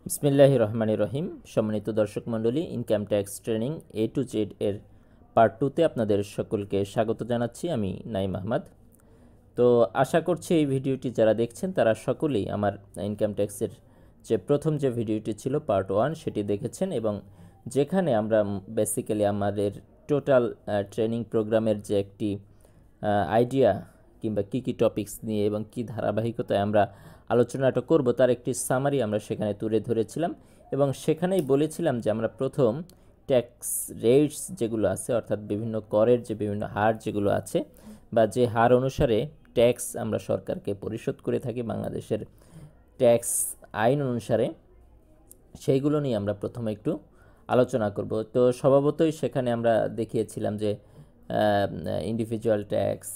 বিসমিল্লাহির রহমানির রহিম। সম্মানিত দর্শক মণ্ডলী, income tax training A to Z এর পার্ট 2তে আপনাদের সকলকে স্বাগত জানাচ্ছি। আমি নাইম আহমদ। তো আশা করছি এই ভিডিওটি যারা দেখছেন তারা সকলেই আমার ইনকাম ট্যাক্সের যে প্রথম যে ভিডিওটি ছিল পার্ট 1 সেটি দেখেছেন, এবং যেখানে আমরা বেসিক্যালি আমাদের টোটাল ট্রেনিং প্রোগ্রামের যে একটি আইডিয়া কিংবা কী টপিকস নিয়ে এবং কী ধারাবাহিকতায় আমরা আলোচনাটা করব তার একটি সামারি আমরা সেখানে তুলে ধরেছিলাম, এবং সেখানেই বলেছিলাম যে আমরা প্রথম ট্যাক্স রেটস যেগুলো আছে, অর্থাৎ বিভিন্ন করের যে বিভিন্ন হার যেগুলো আছে বা যে হার অনুসারে ট্যাক্স আমরা সরকারকে পরিশোধ করে থাকি বাংলাদেশের ট্যাক্স আইন অনুসারে, সেইগুলো নিয়ে আমরা প্রথমে একটু আলোচনা করব। তো স্বভাবতই সেখানে আমরা দেখিয়েছিলাম যে individual tax,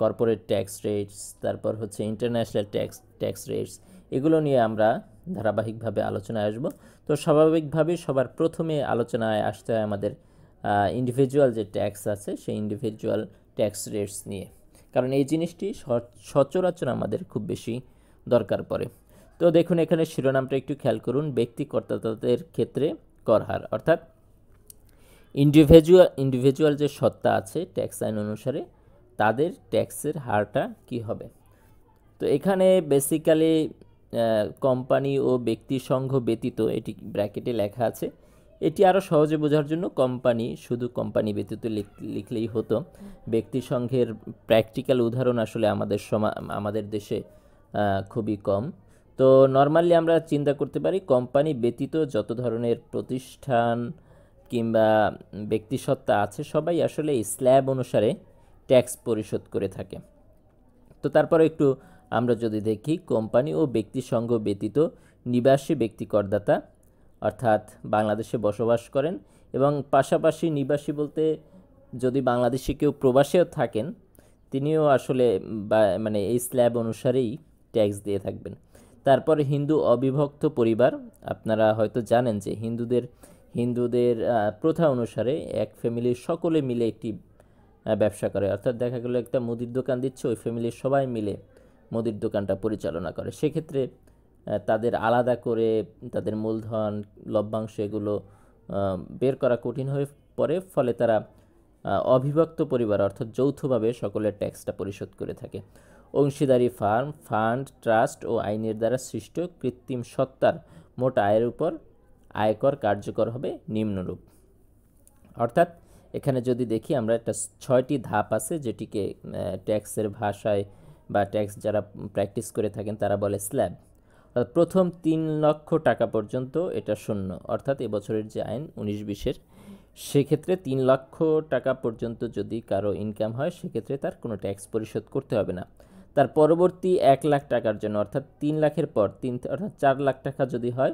corporate tax rates, তারপর হচ্ছে ইন্টারন্যাশনাল ট্যাক্স রেটস, এগুলো নিয়ে আমরা ধারাবাহিকভাবে আলোচনায় আসব। তো স্বাভাবিকভাবেই সবার প্রথমে আলোচনায় আসতে হয় আমাদের ইন্ডিভিজুয়াল যে ট্যাক্স আছে সেই ইন্ডিভিজুয়াল ট্যাক্স রেটস নিয়ে, কারণ এই জিনিসটি সচরাচর আমাদের খুব বেশি দরকার পড়ে। তো দেখুন এখানে শিরোনামটা একটু খেয়াল করুন, ব্যক্তি কর্তাদের ক্ষেত্রে কর হার, অর্থাৎ ইন্ডিভিজুয়াল যে সত্তা আছে ট্যাক্স আইন অনুসারে তাদের ট্যাক্সের হারটা কি হবে। তো এখানে বেসিক্যালি কোম্পানি ও ব্যক্তি সংঘ ব্যতীত, এটি ব্র্যাকেটে লেখা আছে, এটি আরও সহজে বোঝার জন্য শুধু কোম্পানি ব্যতীত লিখলেই হতো। ব্যক্তি সংঘের প্র্যাকটিক্যাল উদাহরণ আসলে আমাদের দেশে খুবই কম। তো নর্মালি আমরা চিন্তা করতে পারি কোম্পানি ব্যতীত যত ধরনের প্রতিষ্ঠান কিংবা ব্যক্তিসত্তা আছে সবাই আসলে এই স্ল্যাব অনুসারে ট্যাক্স পরিশোধ করে থাকে। তো তারপরে একটু আমরা যদি দেখি, কোম্পানি ও ব্যক্তি সংঘ ব্যতীত নিবাসী ব্যক্তি করদাতা, অর্থাৎ বাংলাদেশে বসবাস করেন এবং পাশাপাশি নিবাসী বলতে যদি বাংলাদেশে কেউ প্রবাসেও থাকেন তিনিও আসলে মানে এই স্ল্যাব অনুসারেই ট্যাক্স দিয়ে থাকবেন। তারপরে হিন্দু অবিভক্ত পরিবার, আপনারা হয়তো জানেন যে হিন্দুদের প্রথা অনুসারে এক ফ্যামিলির সকলে মিলে একটি ব্যবসা করে, অর্থাৎ দেখা গেলো একটা মুদির দোকান দিচ্ছে, ওই ফ্যামিলির সবাই মিলে মুদির দোকানটা পরিচালনা করে। সেক্ষেত্রে তাদের আলাদা করে তাদের মূলধন, লভ্যাংশ এগুলো বের করা কঠিন হয়ে পড়ে, ফলে তারা অবিভক্ত পরিবার অর্থাৎ যৌথভাবে সকলের ট্যাক্সটা পরিশোধ করে থাকে। অংশীদারি ফার্ম, ফান্ড, ট্রাস্ট ও আইনের দ্বারা সৃষ্ট কৃত্রিম সত্তার মোট আয়ের উপর আয়কর কার্যকর হবে নিম্নরূপ। অর্থাৎ এখানে যদি দেখি আমরা একটা 6টি ধাপ আছে, যেটিকে ট্যাক্সের ভাষায় বা ট্যাক্স যারা প্র্যাকটিস করে থাকেন তারা বলে স্ল্যাব। প্রথম 3 লক্ষ টাকা পর্যন্ত এটা শূন্য, অর্থাৎ এবছরের যে আইন 19-20-এর, সেক্ষেত্রে 3 লক্ষ টাকা পর্যন্ত যদি কারো ইনকাম হয় সেক্ষেত্রে তার কোনো ট্যাক্স পরিশোধ করতে হবে না। তার পরবর্তী 1 লাখ টাকার জন্য, অর্থাৎ 3 লাখের পর অর্থাৎ 4 লাখ টাকা যদি হয়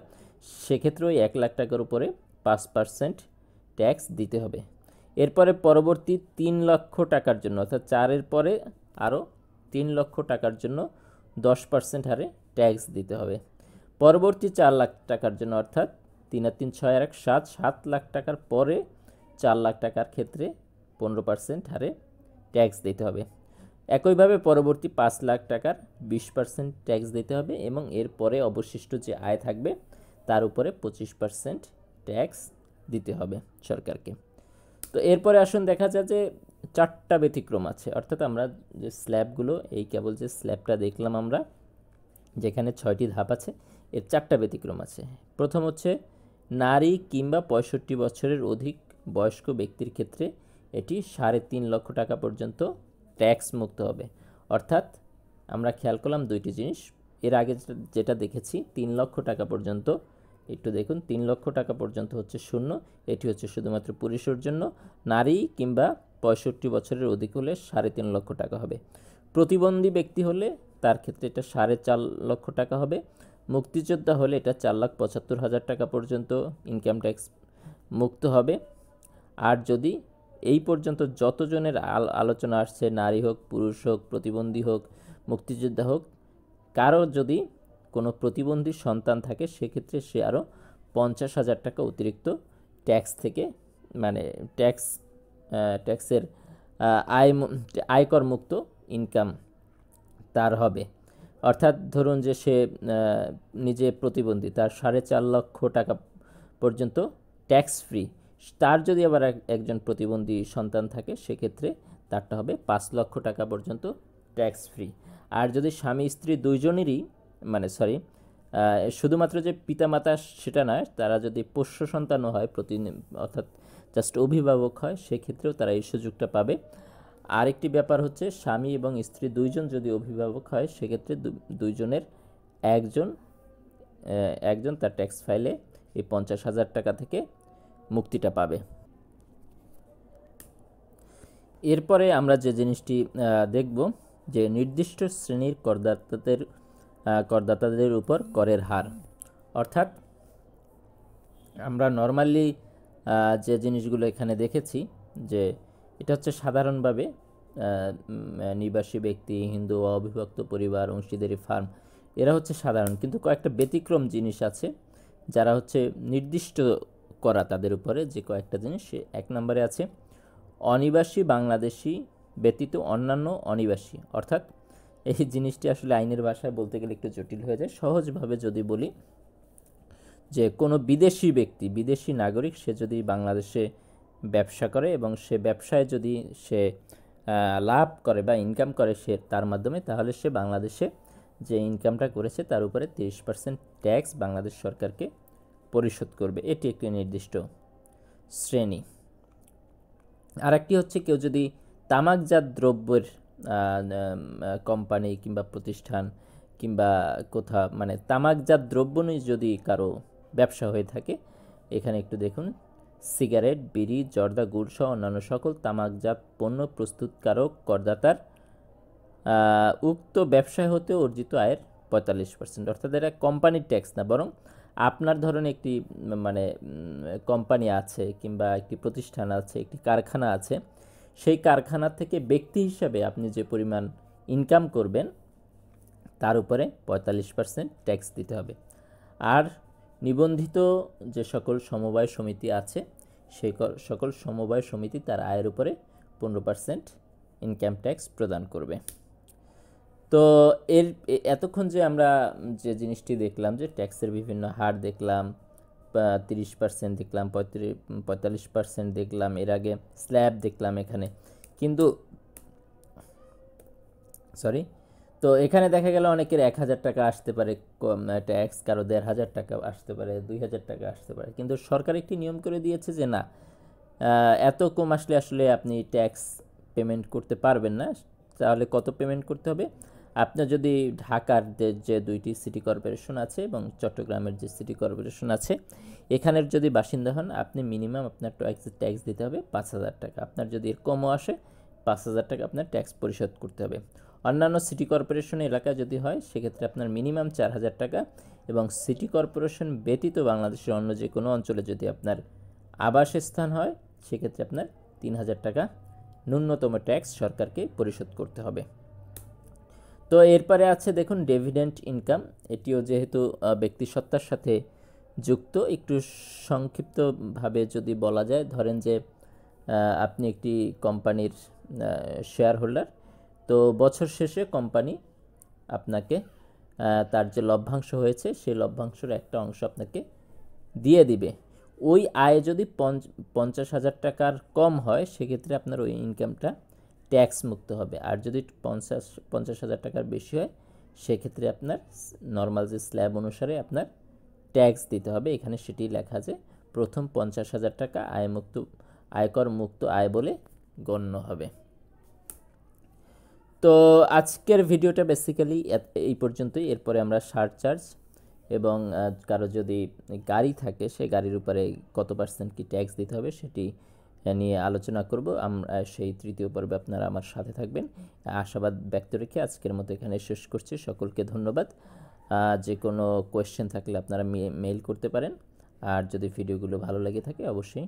সেক্ষেত্রে ওই 1 লাখ টাকার উপরে 5% ট্যাক্স দিতে হবে। এরপরে পরবর্তী 3 লক্ষ টাকার জন্য, অর্থাৎ 4-এর পরে আরও 3 লক্ষ টাকার জন্য 10% হারে ট্যাক্স দিতে হবে। পরবর্তী 4 লাখ টাকার জন্য, অর্থাৎ 3 আর 3 6 আর 1 7, 7 লাখ টাকার পরে 4 লাখ টাকার ক্ষেত্রে 15% হারে ট্যাক্স দিতে হবে। একইভাবে পরবর্তী 5 লাখ টাকার 20% ট্যাক্স দিতে হবে, এবং এরপরে অবশিষ্ট যে আয় থাকবে তার উপরে 25% ট্যাক্স দিতে হবে সরকারকে। তো এরপরে আসুন দেখা যায় যে 4টা ব্যতিক্রম আছে, অর্থাৎ আমরা যে স্ল্যাবগুলো, এই কেবল যে স্ল্যাবটা দেখলাম আমরা যেখানে 6টি ধাপ আছে, এর 4টা ব্যতিক্রম আছে। প্রথম হচ্ছে নারী কিংবা 65 বছরের অধিক বয়স্ক ব্যক্তির ক্ষেত্রে এটি 3.5 লক্ষ টাকা পর্যন্ত ট্যাক্স মুক্ত হবে। অর্থাৎ আমরা খেয়াল করলাম 2টি জিনিস, এর আগে যেটা দেখেছি 3 লক্ষ টাকা পর্যন্ত, একটু দেখুন 3 লক্ষ টাকা পর্যন্ত হচ্ছে শূন্য, এটি হচ্ছে শুধুমাত্র পুরুষের জন্য। নারী কিংবা 65 বছরের অধিক হলে 3.5 লক্ষ টাকা হবে। প্রতিবন্ধী ব্যক্তি হলে তার ক্ষেত্রে এটা 4.5 লক্ষ টাকা হবে। মুক্তিযোদ্ধা হলে এটা 4,75,000 টাকা পর্যন্ত ইনকাম ট্যাক্স মুক্ত হবে। আর যদি এই পর্যন্ত যতজনের আলোচনা আসছে, নারী হোক, পুরুষ হোক, প্রতিবন্ধী হোক, মুক্তিযোদ্ধা হোক, কারো যদি কোনো প্রতিবন্ধী সন্তান থাকে সেক্ষেত্রে সে আরও 50,000 টাকা অতিরিক্ত ট্যাক্স থেকে মানে ট্যাক্সের আয়কর মুক্ত ইনকাম তার হবে। অর্থাৎ ধরুন যে সে নিজে প্রতিবন্ধী, তার 4.5 লক্ষ টাকা পর্যন্ত ট্যাক্স ফ্রি। তার যদি আবার একজন প্রতিবন্ধী সন্তান থাকে সেক্ষেত্রে তারটা হবে 5 লক্ষ টাকা পর্যন্ত ট্যাক্স ফ্রি। আর যদি স্বামী স্ত্রী দুইজনেরই সরি, শুধুমাত্র যে পিতামাতা সেটা নয়, তারা যদি পোষ্য সন্তানও হয় অর্থাৎ জাস্ট অভিভাবক হয়, সেক্ষেত্রেও তারা এই সুযোগটা পাবে। আরেকটি ব্যাপার হচ্ছে স্বামী এবং স্ত্রী দুইজন যদি অভিভাবক হয় সেক্ষেত্রে দুইজনের একজন তার ট্যাক্স ফাইলে এই 50,000 টাকা থেকে মুক্তিটা পাবে। এরপরে আমরা যে জিনিসটি দেখব যে নির্দিষ্ট শ্রেণীর করদাতাদের উপর করের হার। অর্থাৎ আমরা নর্মালি যে জিনিসগুলো এখানে দেখেছি যে এটা হচ্ছে সাধারণভাবে নিবাসী ব্যক্তি, হিন্দু, অবিভক্ত পরিবার, অংশীদারি ফার্ম, এরা হচ্ছে সাধারণ। কিন্তু কয়েকটা ব্যতিক্রম জিনিস আছে যারা হচ্ছে নির্দিষ্ট করা তাদের উপরে, যে কয়েকটা জিনিস। 1 নম্বরে আছে অনিবাসী বাংলাদেশি ব্যতীত অন্যান্য অনিবাসী। অর্থাৎ এই জিনিসটি আসলে আইনের ভাষায় বলতে গেলে একটু জটিল হয়ে যায়। সহজভাবে যদি বলি যে কোনো বিদেশি ব্যক্তি, বিদেশি নাগরিক, সে যদি বাংলাদেশে ব্যবসা করে এবং সে ব্যবসায় যদি সে লাভ করে বা ইনকাম করে সে তার মাধ্যমে, তাহলে সে বাংলাদেশে যে ইনকামটা করেছে তার উপরে 30% ট্যাক্স বাংলাদেশ সরকারকে পরিশোধ করবে। এটি একটি নির্দিষ্ট শ্রেণী। আরেকটি হচ্ছে কেউ যদি তামাকজাত দ্রব্যের কোম্পানি কিংবা প্রতিষ্ঠান কিংবা কোথাও তামাকজাত দ্রব্য নিয়ে যদি কারো ব্যবসা হয়ে থাকে, এখানে একটু দেখুন, সিগারেট, বিড়ি, জর্দা, গুড় সহ অন্যান্য সকল তামাকজাত পণ্য প্রস্তুতকারক করদাতার উক্ত ব্যবসায় হতে অর্জিত আয়ের 45%। অর্থাৎ এটা কোম্পানির ট্যাক্স না, বরং আপনার ধরুন একটি কোম্পানি আছে কিংবা একটি প্রতিষ্ঠান আছে, একটি কারখানা আছে, সেই কারখানা থেকে ব্যক্তি হিসাবে আপনি যে পরিমাণ ইনকাম করবেন তার উপরে 45% ট্যাক্স দিতে হবে। আর নিবন্ধিত যে সকল সমবায় সমিতি আছে সেই সকল সমবায় সমিতি তার আয়ের উপরে 15% ইনকাম ট্যাক্স প্রদান করবে। তো এতক্ষণ যে আমরা যে জিনিসটি দেখলাম, যে ট্যাক্সের বিভিন্ন হার দেখলাম, 30% দেখলাম, 45% দেখলাম, এর আগে স্ল্যাব দেখলাম এখানে, কিন্তু তো এখানে দেখা গেল অনেকের 1,000 টাকা আসতে পারে ট্যাক্স, কারো 1,500 টাকা আসতে পারে, 2,000 টাকা আসতে পারে। কিন্তু সরকার একটি নিয়ম করে দিয়েছে যে না, এত কম আসলে আপনি ট্যাক্স পেমেন্ট করতে পারবেন না। তাহলে কত পেমেন্ট করতে হবে? আপনার যদি ঢাকার যে 2টি সিটি কর্পোরেশন আছে এবং চট্টগ্রামের যে সিটি কর্পোরেশন আছে, এখানের যদি বাসিন্দা হন, আপনি মিনিমাম আপনার ট্যাক্স দিতে হবে 5,000 টাকা। আপনার যদি এর কমও আসে 5,000 টাকা আপনার ট্যাক্স পরিশোধ করতে হবে। অন্যান্য সিটি কর্পোরেশন এলাকা যদি হয় সেক্ষেত্রে আপনার মিনিমাম 4,000 টাকা, এবং সিটি কর্পোরেশন ব্যতীত বাংলাদেশের অন্য যে কোনো অঞ্চলে যদি আপনার আবাসস্থান হয় সেক্ষেত্রে আপনার 3,000 টাকা ন্যূনতম ট্যাক্স সরকারকে পরিশোধ করতে হবে। তো এরপরে আছে দেখুন ডিভিডেন্ড ইনকাম। এটিও যেহেতু ব্যক্তিসত্তার সাথে যুক্ত, একটু সংক্ষিপ্তভাবে যদি বলা যায়, ধরেন যে আপনি একটি কোম্পানির শেয়ার হোল্ডার, তো বছর শেষে কোম্পানি আপনাকে তার যে লভ্যাংশ হয়েছে সেই লভ্যাংশের একটা অংশ আপনাকে দিয়ে দিবে। ওই আয় যদি 50,000 টাকার কম হয় সেক্ষেত্রে আপনার ওই ইনকামটা ট্যাক্স মুক্ত হবে। আর যদি 50,000 টাকার বেশি হয় সেক্ষেত্রে আপনার নর্মাল যে স্ল্যাব অনুসারে আপনার ট্যাক্স দিতে হবে। এখানে সেটি লেখা আছে প্রথম 50,000 টাকা আয়কর মুক্ত আয় বলে গণ্য হবে। তো আজকের ভিডিওটা বেসিক্যালি এই পর্যন্তই। এরপরে আমরা সারচার্জ এবং কারো যদি গাড়ি থাকে সেই গাড়ির উপরে কত পার্সেন্ট কি ট্যাক্স দিতে হবে সেটি নিয়ে আলোচনা করব। আমরা সেই তৃতীয় পর্বে আপনারা আমার সাথে থাকবেন আশাবাদ ব্যক্ত রেখে আজকের মতো এখানে শেষ করছি। সকলকে ধন্যবাদ। যে কোনো কোয়েশ্চেন থাকলে আপনারা মেইল করতে পারেন। আর যদি ভিডিওগুলো ভালো লেগে থাকে অবশ্যই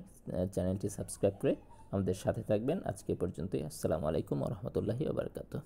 চ্যানেলটি সাবস্ক্রাইব করে আমাদের সাথে থাকবেন। আজকে পর্যন্তই। আসসালামু আলাইকুম ওয়া রাহমাতুল্লাহি ওয়া বারাকাতুহু।